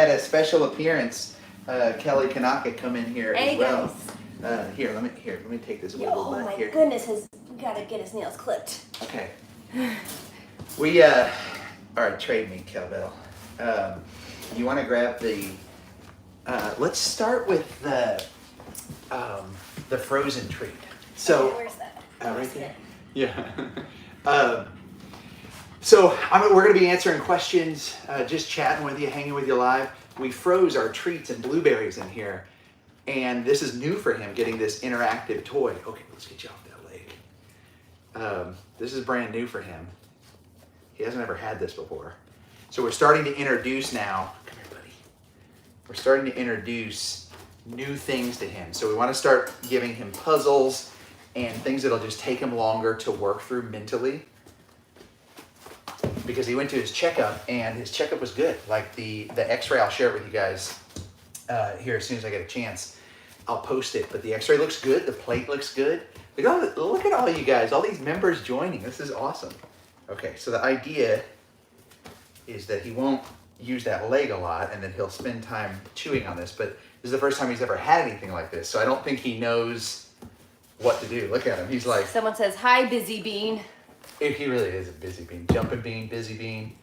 had a special appearance. Kelly Kanaka come in here as well. Guys. Here, let me take this wiggle Oh butt my here. goodness, we gotta get his nails clipped. Okay. We all right, trade me, cowbell. You want to grab the? Let's start with the frozen treat. So, okay, where's that? right there. Yeah. So we're going to be answering questions, just chatting with you, hanging with you live. We froze our treats and blueberries in here, and this is new for him, getting this interactive toy. Okay, let's get you off that leg. This is brand new for him. He hasn't ever had this before. So we're starting to introduce now. Come here, buddy. We're starting to introduce new things to him. So we want to start giving him puzzles and things that'll just take him longer to work through mentally. Because he went to his checkup and his checkup was good. Like the x-ray, I'll share it with you guys here as soon as I get a chance. I'll post it, but the x-ray looks good. The plate looks good. Look at all you guys, all these members joining. This is awesome. Okay, so the idea is that he won't use that leg a lot and then he'll spend time chewing on this, but this is the first time he's ever had anything like this. So I don't think he knows what to do. Look at him, he's like. Someone says, hi, busy bean. He really is a busy bean, jumping bean, busy bean.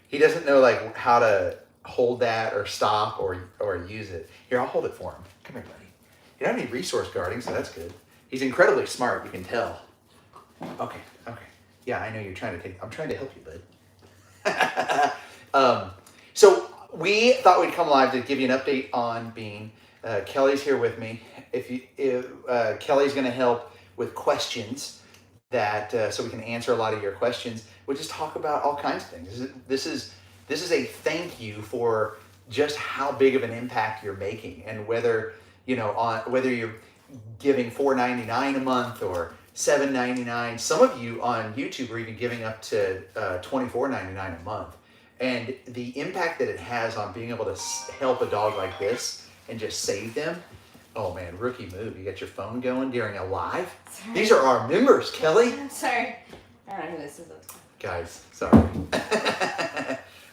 He doesn't know like how to hold that or stop or use it. Here, I'll hold it for him. Come here, buddy. You don't have any resource guarding, so that's good. He's incredibly smart, you can tell. Okay. Yeah, I know you're trying to I'm trying to help you, bud. So we thought we'd come live to give you an update on Bean. Kelly's here with me. Kelly's gonna help with questions that so we can answer a lot of your questions. We'll just talk about all kinds of things. This is a thank you for just how big of an impact you're making, and whether whether you're giving $4.99 a month or $7.99. Some of you on YouTube are even giving up to $24.99 a month, and the impact that it has on being able to help a dog like this and just save them. Oh man, rookie move. You got your phone going during a live? Sorry. These are our members, Kelly. I'm sorry. I don't know who this is. Guys, sorry.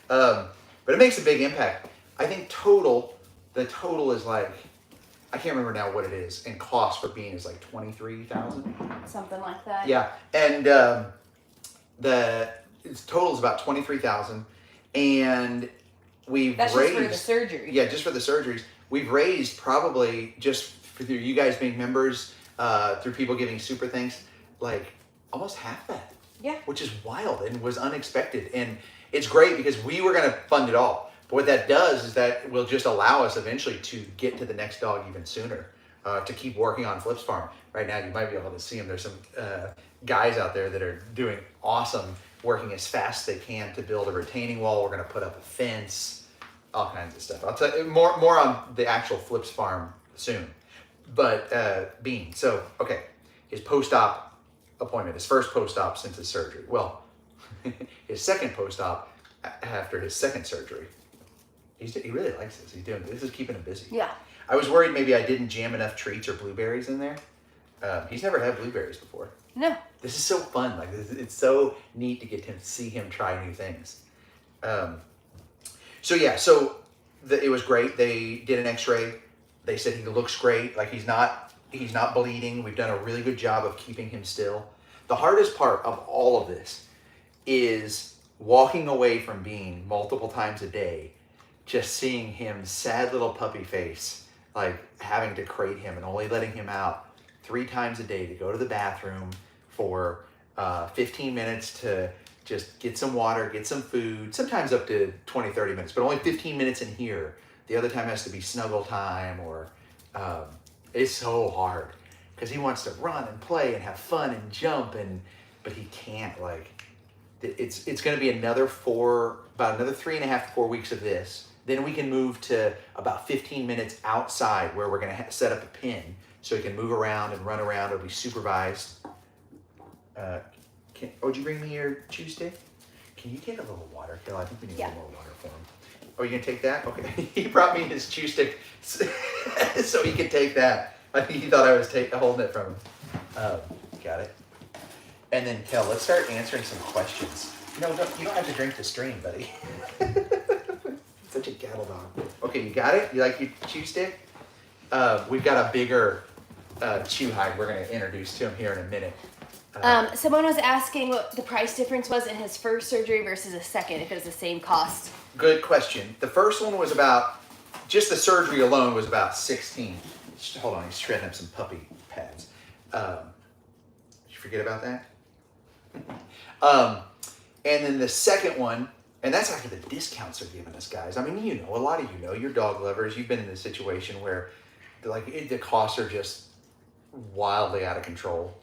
But it makes a big impact. I think the total is like, I can't remember now what it is, and cost for Bean is like $23,000. Something like that. Yeah, and the total is about $23,000, and That's just for the surgery. Yeah, just for the surgeries. We've raised probably just through you guys being members, through people giving super thanks, like almost half that. Yeah. Which is wild and was unexpected. And it's great because we were going to fund it all. But what that does is that will just allow us eventually to get to the next dog even sooner, to keep working on Flip's Farm. Right now, you might be able to see them. There's some guys out there that are doing awesome, working as fast as they can to build a retaining wall. We're going to put up a fence. All kinds of stuff. I'll tell you more on the actual Flip's Farm soon. But Bean, so okay, his post-op appointment, his first post-op since his surgery. Well, his second post-op after his second surgery. He really likes this. This is keeping him busy. Yeah. I was worried maybe I didn't jam enough treats or blueberries in there. He's never had blueberries before. No. This is so fun. Like it's so neat to get him see him try new things. So it was great. They did an x-ray. They said he looks great. Like he's not bleeding. We've done a really good job of keeping him still. The hardest part of all of this is walking away from Bean multiple times a day, just seeing him sad little puppy face, like having to crate him and only letting him out 3 times a day to go to the bathroom for 15 minutes to just get some water, get some food, sometimes up to 20, 30 minutes, but only 15 minutes in here. The other time has to be snuggle time, or it's so hard because he wants to run and play and have fun and jump, but he can't. Like it's going to be about another 3.5 to 4 weeks of this. Then we can move to about 15 minutes outside where we're going to set up a pin so he can move around and run around. It'll be supervised. Did you bring me your chew stick? Can you take a little water, Kill? I think we need a little more water for him. Oh, you gonna take that? Okay. He brought me his chew stick so he could take that. I think he thought I was holding it from him. Got it. And then, Kel, let's start answering some questions. No, you don't have to drink the stream, buddy. It's a such a cattle dog. Okay, you got it? You like your chew stick? We've got a bigger chew hide we're going to introduce to him here in a minute. Someone was asking what the price difference was in his first surgery versus a second, if it was the same cost. Good question. The first one was about, just the surgery alone was about 16. Hold on, he's shredding up some puppy pads. Did you forget about that? And then the second one, and that's after the discounts they're giving us, guys. I mean, you know, a lot of you know, you're dog lovers. You've been in this situation where the costs are just wildly out of control.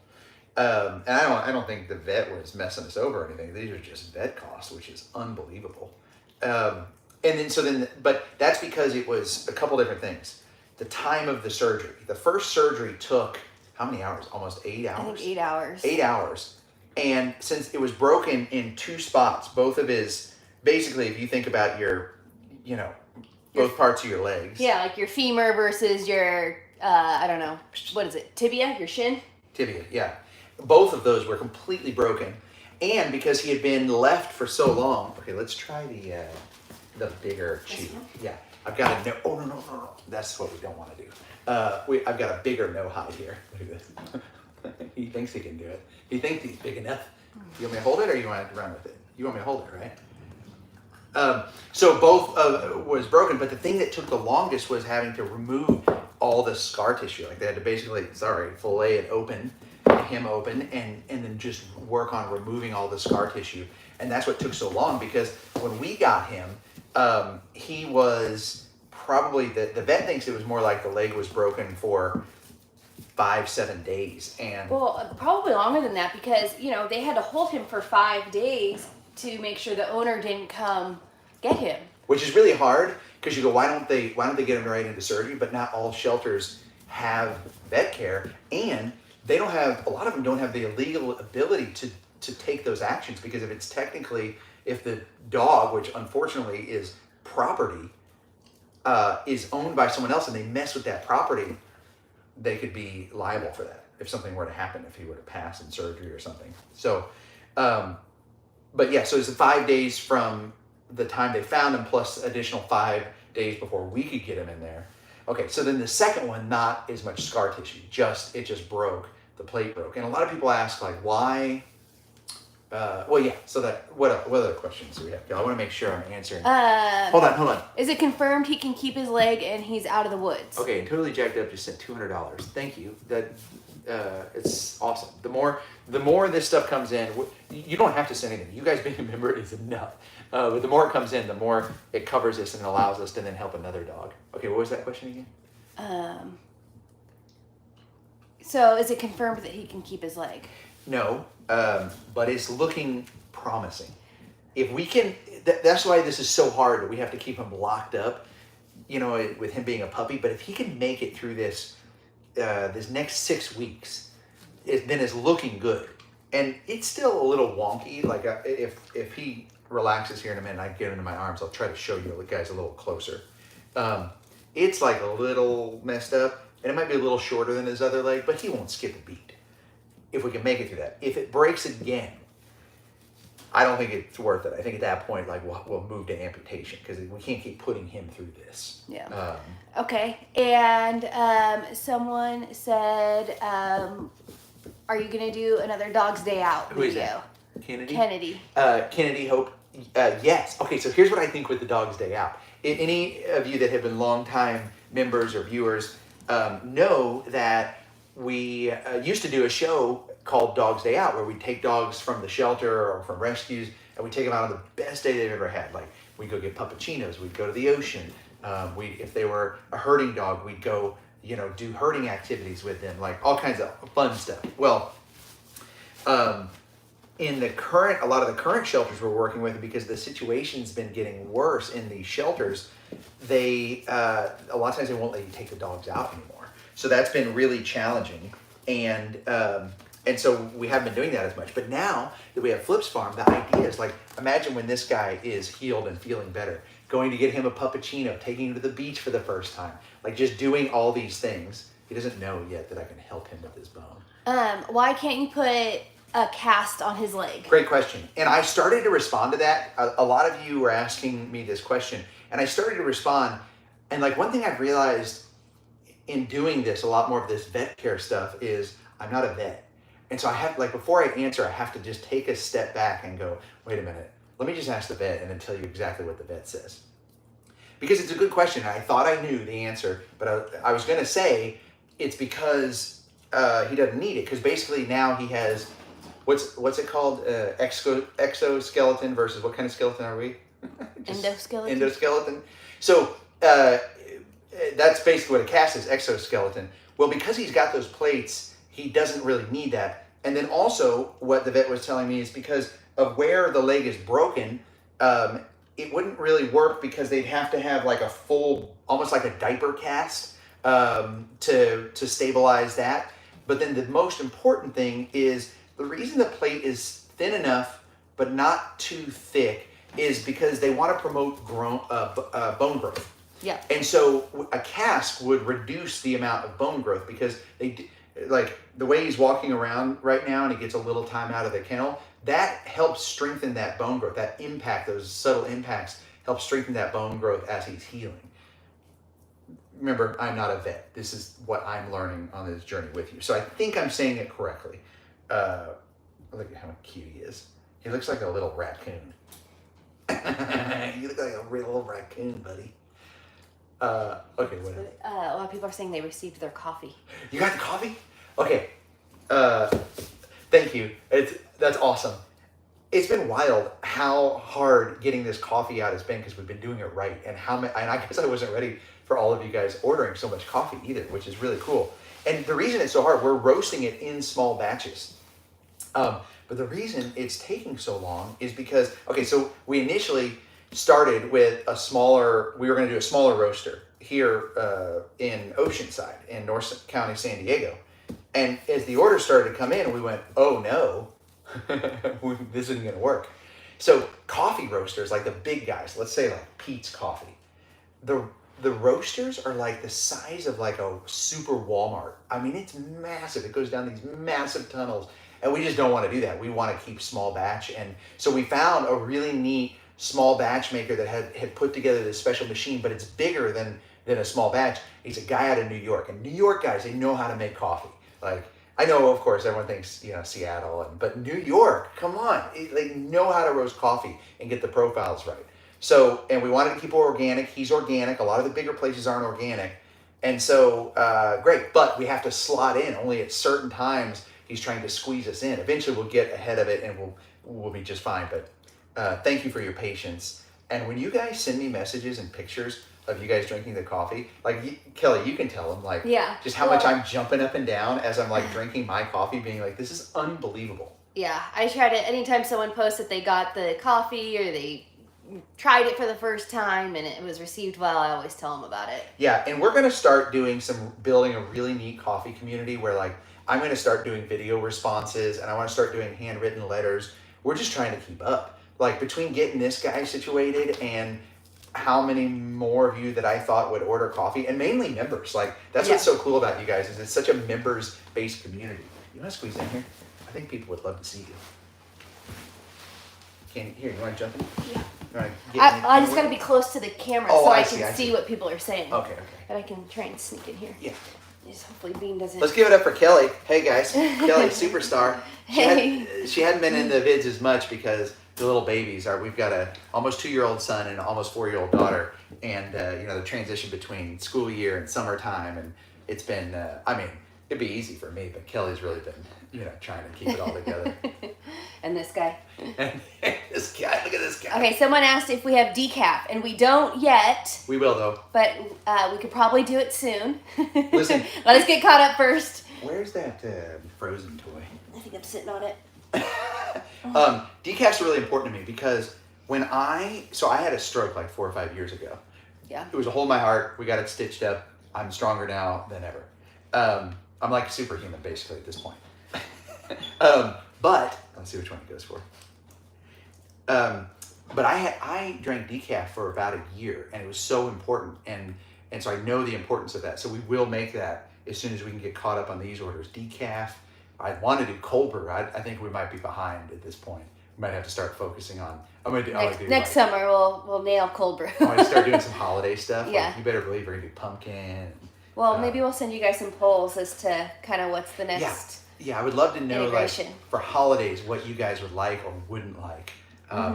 And I don't think the vet was messing us over or anything. These are just vet costs, which is unbelievable. But that's because it was a couple different things. The time of the surgery. The first surgery took how many hours? Almost 8 hours. I think 8 hours. 8 hours. And since it was broken in 2 spots, both of his, basically, if you think about your, both parts of your legs. Yeah, like your femur versus your, I don't know, what is it? Tibia? Your shin? Tibia, yeah. Both of those were completely broken. And because he had been left for so long, okay, let's try the bigger chew. Yeah, I've got a no. Oh no! That's what we don't want to do. I've got a bigger no hide here. Look at this. He thinks he can do it. He thinks he's big enough. You want me to hold it, or you want to run with it? You want me to hold it, right? So both was broken, but the thing that took the longest was having to remove all the scar tissue. Like they had to basically, fillet it open, him open, and then just work on removing all the scar tissue. And that's what took so long, because when we got him, he was probably, the vet thinks it was more like the leg was broken for 5-7 days. And well, probably longer than that, because they had to hold him for 5 days to make sure the owner didn't come get him. Which is really hard, because you go, why don't they get him right into surgery? But not all shelters have vet care, and they don't have, a lot of them don't have the legal ability to take those actions, because if the dog, which unfortunately is property, is owned by someone else and they mess with that property, they could be liable for that if something were to happen, if he were to pass in surgery or something. So, but yeah, so it's 5 days from the time they found him, plus additional 5 days before we could get him in there. Okay, so then the second one, not as much scar tissue, it just broke, the plate broke. And a lot of people ask, like, why? So what other questions do we have? I want to make sure I'm answering. Hold on. Is it confirmed he can keep his leg and he's out of the woods? Okay, and Totally Jacked Up just sent $200. Thank you. It's awesome. The more this stuff comes in, you don't have to send anything. You guys being a member is enough. But the more it comes in, the more it covers us and allows us to then help another dog. Okay, what was that question again? So is it confirmed that he can keep his leg? No, but it's looking promising. If we can, that's why this is so hard, that we have to keep him locked up, with him being a puppy. But if he can make it through this next 6 weeks, then it's looking good. And it's still a little wonky. Like if he relaxes here in a minute, I get him into my arms, I'll try to show you guys a little closer. It's like a little messed up, and it might be a little shorter than his other leg, but he won't skip a beat if we can make it through that. If it breaks again, I don't think it's worth it. I think at that point, we'll move to amputation, because we can't keep putting him through this. Yeah. Okay. And someone said, are you going to do another Dog's Day Out video? Who is that? Kennedy. Kennedy Hope. Yes. Okay, so here's what I think with the Dog's Day Out. Any of you that have been longtime members or viewers know that we used to do a show called Dog's Day Out, where we take dogs from the shelter or from rescues, and we take them out on the best day they've ever had. Like, we'd go get puppuccinos, we'd go to the ocean. If they were a herding dog, we'd go, do herding activities with them, like all kinds of fun stuff. Well, in a lot of the current shelters we're working with, because the situation's been getting worse in these shelters, a lot of times they won't let you take the dogs out anymore. So that's been really challenging, and so we haven't been doing that as much. But now that we have Flip's Farm, the idea is, like, imagine when this guy is healed and feeling better, going to get him a puppuccino, taking him to the beach for the first time, like just doing all these things. He doesn't know yet that I can help him with his bone. Why can't you put a cast on his leg? Great question. And I started to respond to that. A lot of you were asking me this question, And I started to respond. And like one thing I've realized in doing this, a lot more of this vet care stuff, is I'm not a vet. And so I have, like, before I answer, I have to just take a step back and go, wait a minute, let me just ask the vet and then tell you exactly what the vet says. Because it's a good question. I thought I knew the answer, but I was going to say it's because he doesn't need it. Because basically now he has, what's it called? Exoskeleton versus what kind of skeleton are we? Endoskeleton. Endoskeleton. So that's basically what a cast is, exoskeleton. Well, because he's got those plates, he doesn't really need that. And then also what the vet was telling me is because of where the leg is broken, it wouldn't really work because they'd have to have like a full, almost like a diaper cast to stabilize that. But then the most important thing is the reason the plate is thin enough but not too thick is because they want to promote bone growth. Yeah. And so a cast would reduce the amount of bone growth because like the way he's walking around right now and he gets a little time out of the kennel, that helps strengthen that bone growth. That impact, those subtle impacts, help strengthen that bone growth as he's healing. Remember, I'm not a vet. This is what I'm learning on this journey with you. So I think I'm saying it correctly. Look at how cute he is. He looks like a little raccoon. You look like a real little raccoon, buddy. Okay, whatever. A lot of people are saying they received their coffee. You got the coffee? Okay. Thank you. That's awesome. It's been wild how hard getting this coffee out has been because we've been doing it right, and I guess I wasn't ready for all of you guys ordering so much coffee either, which is really cool. And the reason it's so hard, we're roasting it in small batches. But the reason it's taking so long is because, okay, so we initially started with we were going to do a smaller roaster here in Oceanside in North County, San Diego. And as the orders started to come in, we went, oh no, this isn't going to work. So coffee roasters, like the big guys, let's say like Pete's Coffee, the roasters are like the size of like a super Walmart. I mean, it's massive. It goes down these massive tunnels. And we just don't want to do that. We want to keep small batch. And so we found a really neat small batch maker that had put together this special machine, but it's bigger than a small batch. He's a guy out of New York. And New York guys, they know how to make coffee. Like, I know, of course, everyone thinks, Seattle, but New York, come on. They know how to roast coffee and get the profiles right. So, and we wanted to keep it organic. He's organic. A lot of the bigger places aren't organic. And so, great. But we have to slot in only at certain times. He's trying to squeeze us in. Eventually, we'll get ahead of it and we'll be just fine. But thank you for your patience. And when you guys send me messages and pictures of you guys drinking the coffee, like Kelly, you can tell them just how much I'm jumping up and down as I'm like drinking my coffee, being like, this is unbelievable. Yeah, I try to, anytime someone posts that they got the coffee or they tried it for the first time and it was received well, I always tell them about it. Yeah, and we're going to start building a really neat coffee community where like, I'm going to start doing video responses and I want to start doing handwritten letters. We're just trying to keep up. Like between getting this guy situated and how many more of you that I thought would order coffee, and mainly members. Like that's what's so cool about you guys is it's such a members-based community. You want to squeeze in here? I think people would love to see you. You want to jump in? Yeah. I just got to be close to the camera so I can see what people are saying. Okay. But I can try and sneak in here. Yeah. Just hopefully Bean doesn't. Let's give it up for Kelly. Hey guys, Kelly, superstar. She hadn't been in the vids as much because the little babies we've got a almost 2-year-old son and an almost 4-year-old daughter, and the transition between school year and summertime, and it's been it'd be easy for me, but Kelly's really been trying to keep it all together. And this guy. And this guy, look at this guy. Okay, someone asked if we have decaf, and we don't yet. We will though. But we could probably do it soon. Listen. Let us get caught up first. Where's that Frozen toy? I think I'm sitting on it. Decaf's really important to me because I had a stroke like 4 or 5 years ago. Yeah. It was a hole in my heart. We got it stitched up. I'm stronger now than ever. I'm like superhuman basically at this point. But let's see which one it goes for. But I drank decaf for about a year, and it was so important, and so I know the importance of that. So we will make that as soon as we can get caught up on these orders. Decaf. I want to do cold brew. I think we might be behind at this point. We might have to start focusing on. Next summer we'll nail cold brew. I'm gonna start doing some holiday stuff. Yeah. Like, you better believe we're gonna do pumpkin. Well, maybe we'll send you guys some polls as to kind of what's the next. Yeah, I would love to know, like, integration. for holidays, what you guys would like or wouldn't like.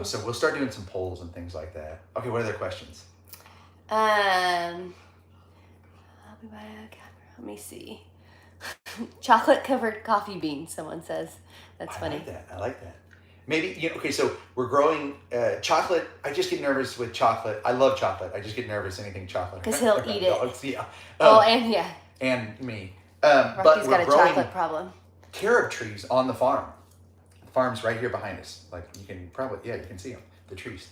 So we'll start doing some polls and things like that. Okay, what other questions? I'll be back. Let me see. Chocolate covered coffee beans, someone says. That's funny. I like that. Maybe, okay, so we're growing chocolate. I just get nervous with chocolate. I love chocolate. I just get nervous anything chocolate. Because he'll eat it. Dogs, yeah. And me. But Rocky's we're got a growing chocolate problem. carob trees on the farm. The farm's right here behind us. Like, you can probably, you can see them, the trees.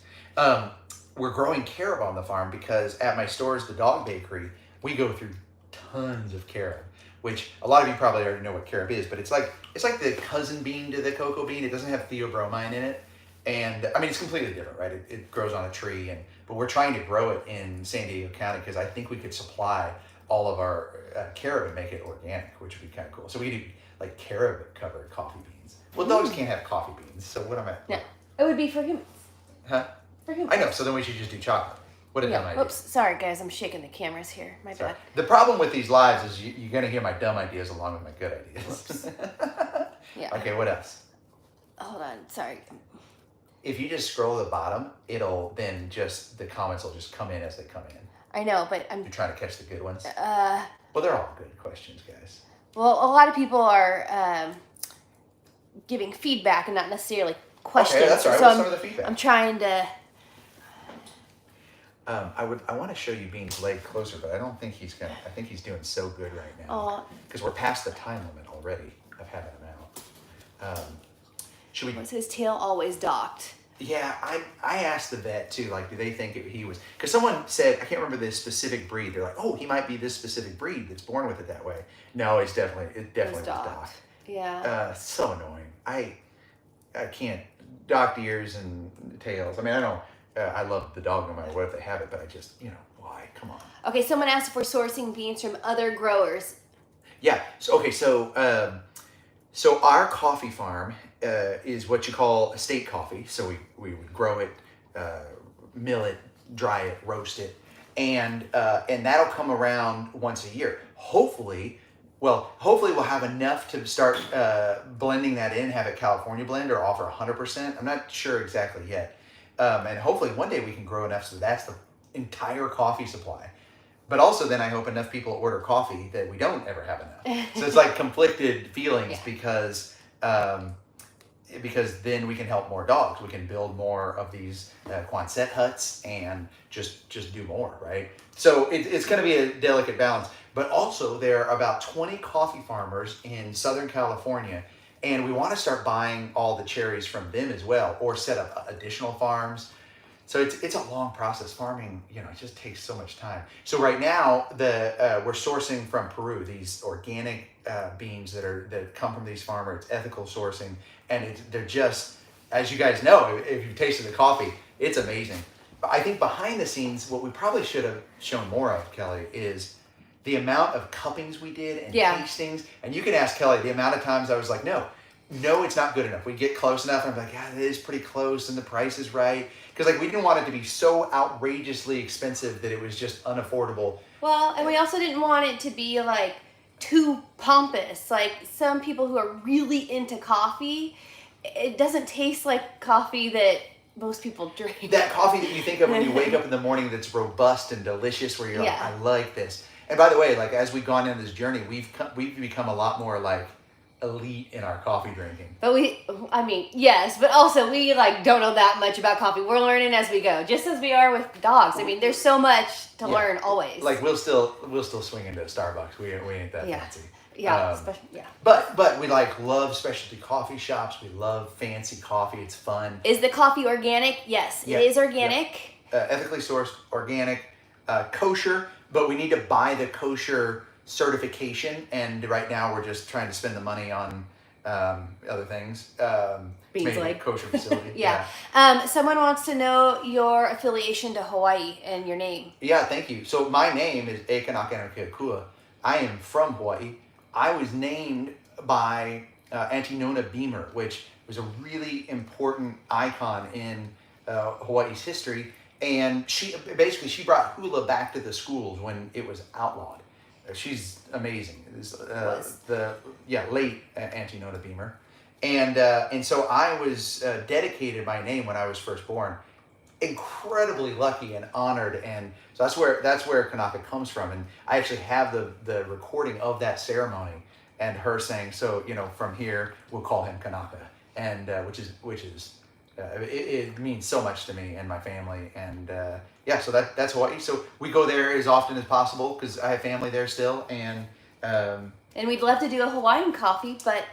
We're growing carob on the farm because at my stores, the dog bakery, we go through tons of carob, which a lot of you probably already know what carob is, but it's like the cousin bean to the cocoa bean. It doesn't have theobromine in it. And I mean, it's completely different, right? It grows on a tree, but we're trying to grow it in San Diego County because I think we could supply all of our carob and make it organic, which would be kind of cool. So we do like carob covered coffee beans. Well, dogs can't have coffee beans, so what am I? No, it would be for humans. Huh? For humans. I know. So then we should just do chocolate. What a dumb idea. Oops, sorry guys, I'm shaking the cameras here. My bad. The problem with these lives is you're going to hear my dumb ideas along with my good ideas. Yeah. Okay, what else? Hold on, sorry. If you just scroll to the bottom, the comments will just come in as they come in. I know, but I'm You're trying to catch the good ones? well, Well, they're all good questions, guys. a lot of people are giving feedback and not necessarily questions. Okay, that's all right. So What's some of the feedback? I'm trying to. I want to show you Bean's leg closer, but I don't think he's gonna. I think he's doing so good right now because we're past the time limit already of having him out. Should we? Was his tail always docked? Yeah, I asked the vet too. Like, do they think he was? Because someone said, I can't remember this specific breed. They're like, oh, he might be this specific breed that's born with it that way. No, it definitely was docked. Yeah. So annoying. I can't docked ears and tails. I mean, I don't. I love the dog no matter what if they have it, but I just, why? Come on. Okay, someone asked if we're sourcing beans from other growers. Yeah. So our coffee farm is what you call estate coffee. So we would grow it, mill it, dry it, roast it, and that'll come around once a year. Hopefully we'll have enough to start blending that in, have a California blend or offer 100%. I'm not sure exactly yet. And hopefully one day we can grow enough so that's the entire coffee supply. But also then I hope enough people order coffee that we don't ever have enough. So it's like conflicted feelings because then we can help more dogs. We can build more of these Quonset huts and just do more, right? So it's going to be a delicate balance. But also there are about 20 coffee farmers in Southern California, and we want to start buying all the cherries from them as well, or set up additional farms. So it's a long process. Farming, it just takes so much time. So right now, we're sourcing from Peru these organic beans that come from these farmers. It's ethical sourcing, and they're just, as you guys know, if you've tasted the coffee, it's amazing. But I think behind the scenes, what we probably should have shown more of, Kelly, is the amount of cuppings we did and tastings. And you can ask Kelly the amount of times I was like, no, it's not good enough. We get close enough, and I'm like, yeah, it is pretty close, and the price is right. Because we didn't want it to be so outrageously expensive that it was just unaffordable. Well, and we also didn't want it to be too pompous. Like some people who are really into coffee, it doesn't taste like coffee that most people drink. That coffee that you think of when you wake up in the morning that's robust and delicious, where you're like, I like this. And by the way, as we've gone in this journey, we've become a lot more elite in our coffee drinking. But yes, but also we don't know that much about coffee. We're learning as we go, just as we are with dogs. There's so much to learn always. We'll still swing into Starbucks. We ain't that fancy. Yeah, But we love specialty coffee shops. We love fancy coffee. It's fun. Is the coffee organic? Yes, it is organic. Ethically sourced, organic, kosher. But we need to buy the kosher certification, and right now we're just trying to spend the money on other things. Beans maybe a kosher facility. Yeah. Someone wants to know your affiliation to Hawaii and your name. Yeah, thank you. So my name is Kanaka. I am from Hawaii. I was named by Auntie Nona Beamer, which was a really important icon in Hawaii's history. And she brought hula back to the schools when it was outlawed. She's amazing. Late Auntie Nona Beamer. And so I was dedicated my name when I was first born. Incredibly lucky and honored, and so that's where Kanaka comes from. And I actually have the recording of that ceremony and her saying, so from here we'll call him Kanaka, and which is it means so much to me and my family. And so that's Hawaii. So we go there as often as possible because I have family there still, and we'd love to do a Hawaiian coffee, but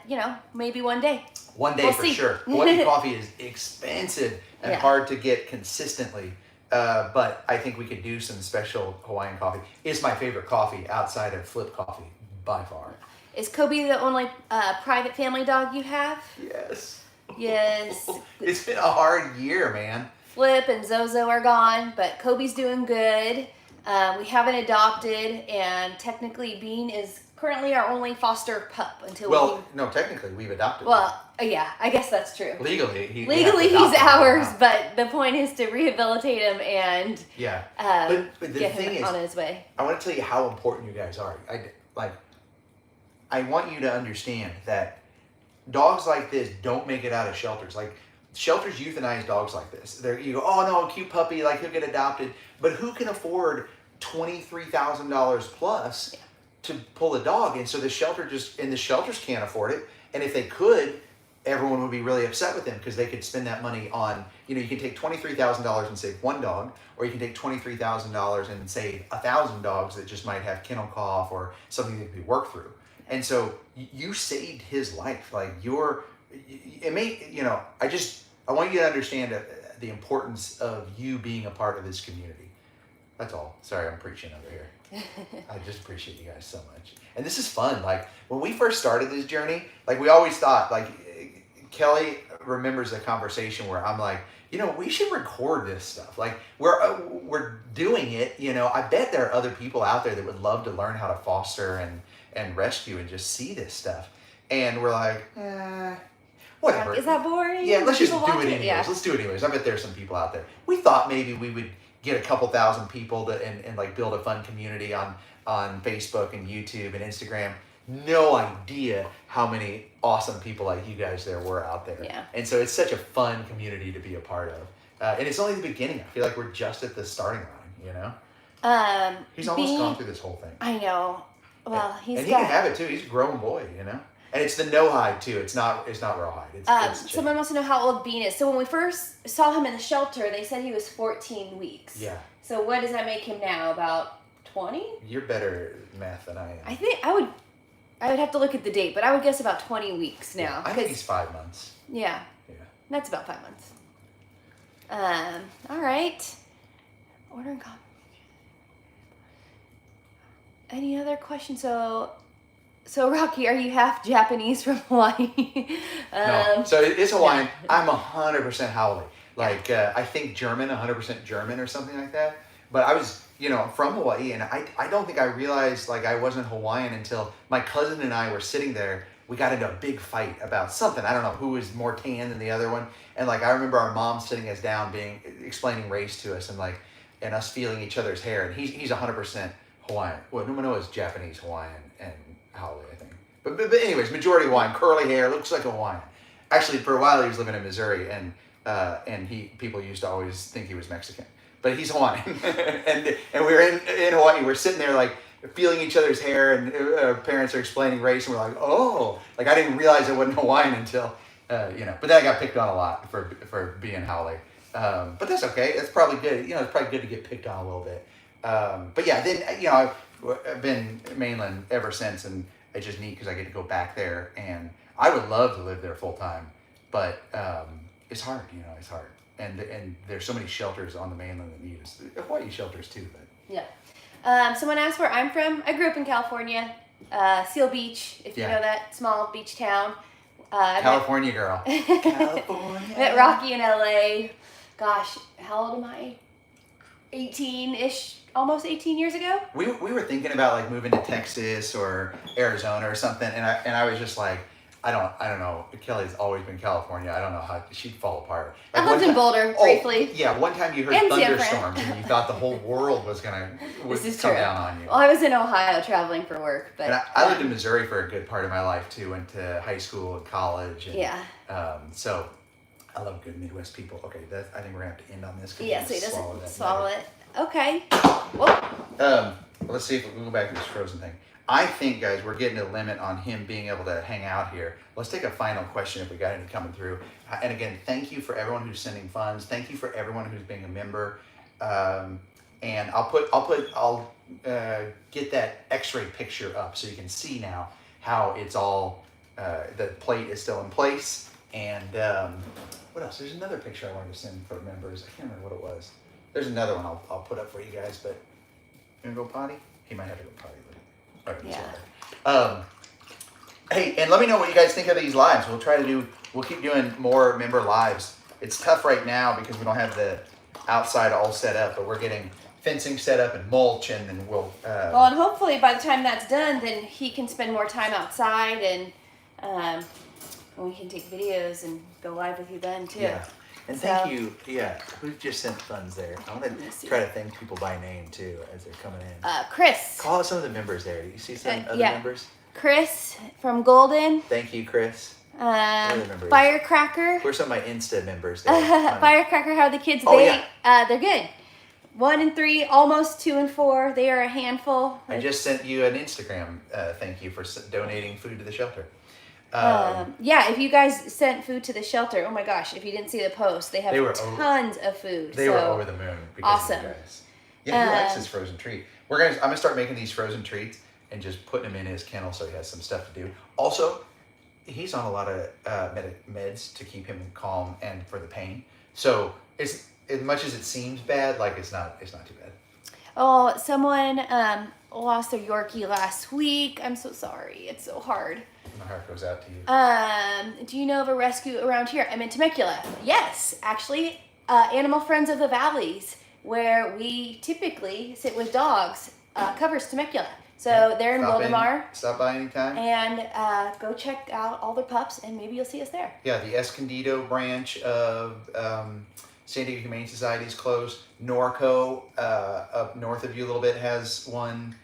maybe one day. One day we'll for see. sure. Hawaiian coffee is expensive and hard to get consistently. But I think we could do some special Hawaiian coffee. It's my favorite coffee outside of Flip Coffee by far. Is Kobe the only private family dog you have? Yes. Yes. It's been a hard year, man. Flip and Zozo are gone, but Kobe's doing good. We haven't adopted, and technically Bean is currently our only foster pup until no, technically we've adopted. Well, yeah, I guess that's true. Legally, he's ours, but the point is to rehabilitate him and but the get thing him is, on his way. I want to tell you how important you guys are. I want you to understand that dogs like this don't make it out of shelters. Like, shelters euthanize dogs like this. You go, oh no, cute puppy, like he'll get adopted. But who can afford $23,000 plus to pull a dog? And so the shelters can't afford it. And if they could, everyone would be really upset with them because they could spend that money on, you can take $23,000 and save one dog, or you can take $23,000 and save 1,000 dogs that just might have kennel cough or something that could be worked through. And so you saved his life. Like I want you to understand the importance of you being a part of this community. That's all. Sorry, I'm preaching over here. I just appreciate you guys so much. And this is fun. Like, when we first started this journey, like, we always thought, like, Kelly remembers a conversation where I'm like, we should record this stuff. Like, we're doing it, I bet there are other people out there that would love to learn how to foster and rescue and just see this stuff. And we're like, whatever. Is that boring? Yeah, let's just do it anyways. Yeah. Let's do it anyways. I bet there's some people out there. We thought maybe we would get a couple thousand people and like build a fun community on Facebook and YouTube and Instagram. No idea how many awesome people like you guys there were out there. Yeah. And so it's such a fun community to be a part of. And it's only the beginning. I feel like we're just at the starting line, He's almost gone through this whole thing. I know. Well, he can have it too. He's a grown boy, And it's the no hide too. It's not rawhide. It's someone wants to know how old Bean is. So when we first saw him in the shelter, they said he was 14 weeks. Yeah. So what does that make him now? About 20? You're better at math than I am. I think I would have to look at the date, but I would guess about 20 weeks now. Yeah, I think he's 5 months. Yeah. Yeah. That's about 5 months. All right. Order and copy. Any other questions? So Rocky, are you half Japanese from Hawaii? No. So it's Hawaiian. No. I'm 100% Haole. Like, I think German, 100% German or something like that. But I was, from Hawaii, and I don't think I realized, like, I wasn't Hawaiian until my cousin and I were sitting there. We got into a big fight about something. I don't know who was more tan than the other one. And, like, I remember our mom sitting us down explaining race to us and us feeling each other's hair. And he's 100% Hawaiian. Well, Numano is Japanese, Hawaiian, and Haole, I think. But anyways, majority Hawaiian, curly hair, looks like a Hawaiian. Actually, for a while he was living in Missouri, and people used to always think he was Mexican. But he's Hawaiian. and we were in Hawaii, we're sitting there like feeling each other's hair, and our parents are explaining race, and we're like, oh, like I didn't realize I wasn't Hawaiian until, But then I got picked on a lot for being Haole. But that's okay. That's probably good. It's probably good to get picked on a little bit. But yeah, then, I've been mainland ever since, and it's just neat because I get to go back there, and I would love to live there full time, but it's hard, it's hard. And there's so many shelters on the mainland that need us. Hawaii shelters too, but. Yeah. Someone asked where I'm from. I grew up in California, Seal Beach, if you know that small beach town. California girl. California. Met Rocky in LA. Gosh, how old am I? 18-ish, almost 18 years ago. We were thinking about like moving to Texas or Arizona or something, and I was just like, I don't know. Kelly's always been California. I don't know how she'd fall apart. I lived in Boulder briefly. Yeah, one time you heard And San Fran. thunderstorms and you thought the whole world was gonna come down on you. Well, I was in Ohio traveling for work, but And I lived in Missouri for a good part of my life too. Went to high school and college. And, yeah. So I love good Midwest people. Okay, I think we're gonna have to end on this. Yeah, so he doesn't swallow it. Okay. Well. Let's see if we can go back to this frozen thing. I think, guys, we're getting a limit on him being able to hang out here. Let's take a final question if we got any coming through. And again, thank you for everyone who's sending funds. Thank you for everyone who's being a member. And I'll get that X-ray picture up so you can see now how it's all. The plate is still in place. And what else? There's another picture I wanted to send for members. I can't remember what it was. There's another one I'll put up for you guys, but. You gonna go potty? He might have to go potty later. Yeah. Hey, and let me know what you guys think of these lives. We'll keep doing more member lives. It's tough right now because we don't have the outside all set up, but we're getting fencing set up and mulch, and then we'll. Well, and hopefully by the time that's done, then he can spend more time outside, and we can take videos and go live with you then too. Yeah. And thank you, who just sent funds there? I want to try to thank people by name too as they're coming in. Chris. Call out some of the members there. You see some other members? Chris from Golden. Thank you, Chris. Firecracker. Where's some of my Insta members there? Firecracker, how are the kids? They're good. 1 and 3, almost 2 and 4. They are a handful. I just sent you an Instagram thank you for donating food to the shelter. If you guys sent food to the shelter, oh my gosh, if you didn't see the post, they have tons of food. They were over the moon because of you guys. Yeah, he likes his frozen treat. I'm gonna start making these frozen treats and just putting him in his kennel so he has some stuff to do. Also, he's on a lot of meds to keep him calm and for the pain. So it's as much as it seems bad, like it's not too bad. Oh, someone lost their Yorkie last week. I'm so sorry. It's so hard. My heart goes out to you. Do you know of a rescue around here? I'm in Temecula. Yes, actually, Animal Friends of the Valleys, where we typically sit with dogs, covers Temecula. So they're in Wildomar. Stop by anytime. And go check out all their pups, and maybe you'll see us there. Yeah, the Escondido branch of San Diego Humane Society is closed. Norco, up north of you a little bit, has one.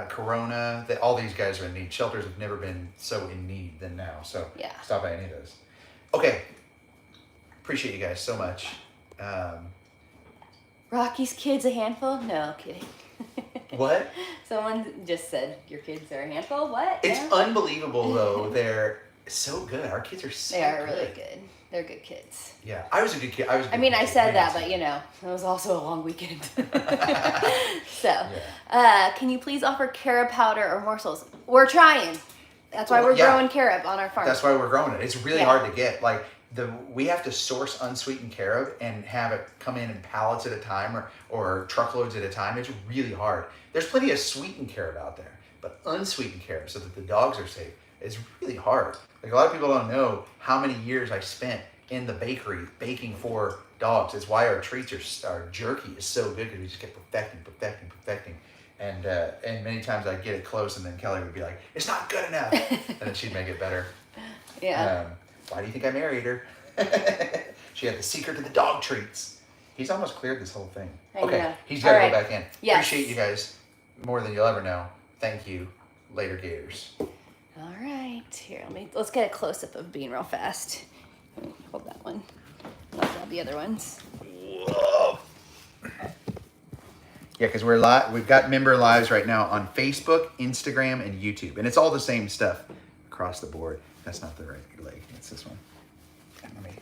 Corona, all these guys are in need. Shelters have never been so in need than now. So stop by any of those. Okay. Appreciate you guys so much. Rocky's kids a handful? No, kidding. What? Someone just said your kids are a handful? What? It's unbelievable though. They're so good. Our kids are so good. They are really good. They're good kids. Yeah, I was a good kid. I said that, but it was also a long weekend. So, can you please offer carob powder or morsels? We're trying. That's why we're growing carob on our farm. That's why we're growing it. It's really hard to get. Like we have to source unsweetened carob and have it come in pallets at a time or truckloads at a time. It's really hard. There's plenty of sweetened carob out there, but unsweetened carob so that the dogs are safe is really hard. Like a lot of people don't know how many years I spent in the bakery baking for dogs. It's why our treats our jerky is so good because we just kept perfecting. And many times I'd get it close and then Kelly would be like, it's not good enough. And then she'd make it better. Yeah. Why do you think I married her? She had the secret to the dog treats. He's almost cleared this whole thing. Okay, he's got to go back in. Yes. Appreciate you guys more than you'll ever know. Thank you. Later, Gators. All right, here, let's get a close-up of Bean real fast. Hold that one. I'll grab the other ones. Whoa. Yeah, because we've got member lives right now on Facebook, Instagram, and YouTube. And it's all the same stuff across the board. That's not the right leg. It's this one.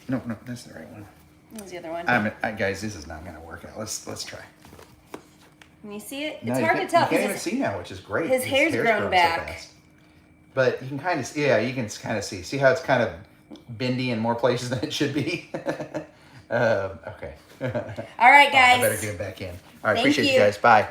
No, that's the right one. What was the other one? Guys, this is not going to work out. Let's try. Can you see it? It's hard to tell. You can't even see now, which is great. His hair's grown back. So fast. But you can kind of see, you can kind of see. See how it's kind of bendy in more places than it should be? Okay. All right, guys. I better get it back in. All right, appreciate you guys. Bye.